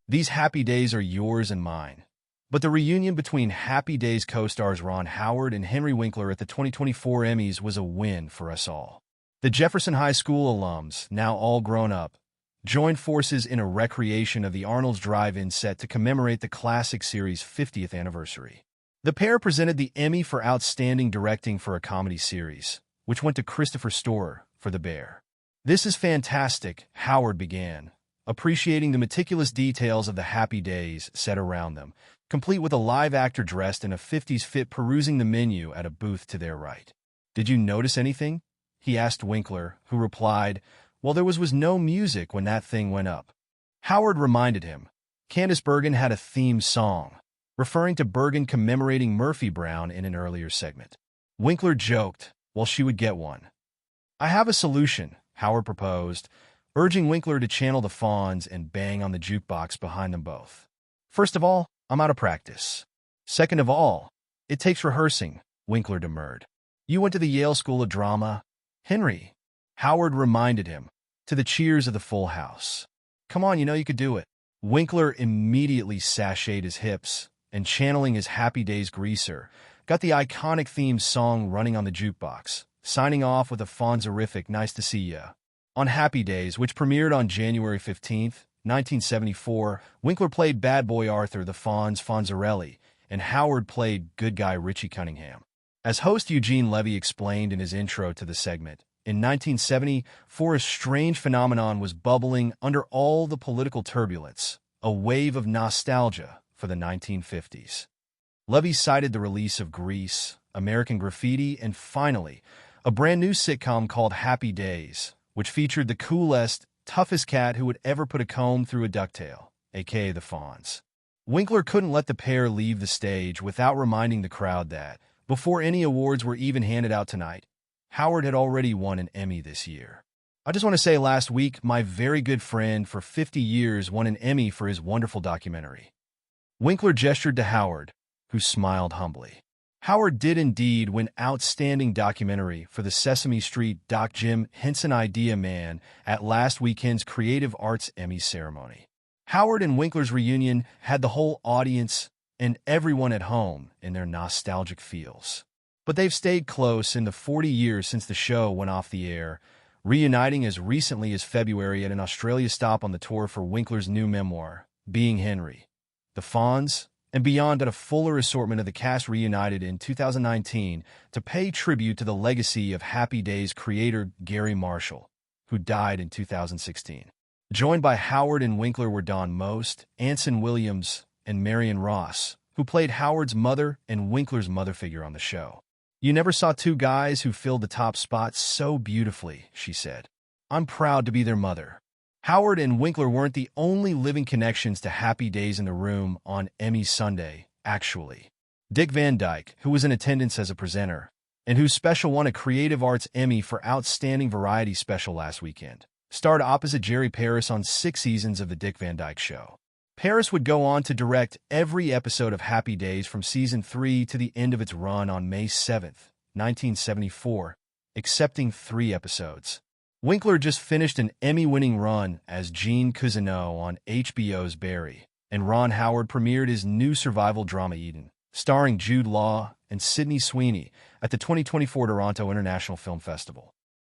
These happy days are yours and mine. But the reunion between Happy Days co-stars Ron Howard and Henry Winkler at the 2024 Emmys was a win for us all. The Jefferson High School alums, now all grown up, joined forces in a recreation of the Arnold's Drive-In set to commemorate the classic series' 50th anniversary. The pair presented the Emmy for Outstanding Directing for a Comedy Series, which went to Christopher Storer for The Bear. "This is fantastic," Howard began, appreciating the meticulous details of the Happy Days set around them, complete with a live actor dressed in a 50s fit perusing the menu at a booth to their right. "Did you notice anything?" he asked Winkler, who replied, "Well, there was no music when that thing went up." Howard reminded him, "Candice Bergen had a theme song," referring to Bergen commemorating Murphy Brown in an earlier segment. Winkler joked, "Well, she would get one." "I have a solution," Howard proposed, urging Winkler to channel the Fonz and bang on the jukebox behind them both. "First of all, I'm out of practice. Second of all, it takes rehearsing," Winkler demurred. "You went to the Yale School of Drama, Henry," Howard reminded him, to the cheers of the full house. "Come on, you know you could do it." Winkler immediately sashayed his hips and, channeling his Happy Days greaser, got the iconic theme song running on the jukebox, signing off with a Fonzerific "Nice to see ya." On Happy Days, which premiered on January 15th, 1974, Winkler played bad boy Arthur the Fonzarelli, and Howard played good guy Richie Cunningham. As host Eugene Levy explained in his intro to the segment, in 1974 a strange phenomenon was bubbling under all the political turbulence, a wave of nostalgia for the 1950s. Levy cited the release of Grease, American Graffiti, and finally, a brand new sitcom called Happy Days, which featured the coolest, toughest cat who would ever put a comb through a ducktail, aka the Fonz. Winkler couldn't let the pair leave the stage without reminding the crowd that, before any awards were even handed out tonight, Howard had already won an Emmy this year. "I just want to say last week, my very good friend for 50 years won an Emmy for his wonderful documentary." Winkler gestured to Howard, who smiled humbly. Howard did indeed win Outstanding Documentary for the Sesame Street Doc Jim Henson Idea Man at last weekend's Creative Arts Emmy ceremony. Howard and Winkler's reunion had the whole audience and everyone at home in their nostalgic feels. But they've stayed close in the 40 years since the show went off the air, reuniting as recently as February at an Australia stop on the tour for Winkler's new memoir, Being Henry. The Fonz and beyond at a fuller assortment of the cast reunited in 2019 to pay tribute to the legacy of Happy Days creator Gary Marshall, who died in 2016. Joined by Howard and Winkler were Dawn Most, Anson Williams, and Marion Ross, who played Howard's mother and Winkler's mother figure on the show. "You never saw two guys who filled the top spot so beautifully," she said. "I'm proud to be their mother." Howard and Winkler weren't the only living connections to Happy Days in the room on Emmy Sunday, actually. Dick Van Dyke, who was in attendance as a presenter, and whose special won a Creative Arts Emmy for Outstanding Variety Special last weekend, starred opposite Jerry Paris on 6 seasons of The Dick Van Dyke Show. Paris would go on to direct every episode of Happy Days from Season 3 to the end of its run on May 7th, 1974, excepting 3 episodes. Winkler just finished an Emmy-winning run as Gene Cousineau on HBO's Barry, and Ron Howard premiered his new survival drama Eden, starring Jude Law and Sydney Sweeney at the 2024 Toronto International Film Festival.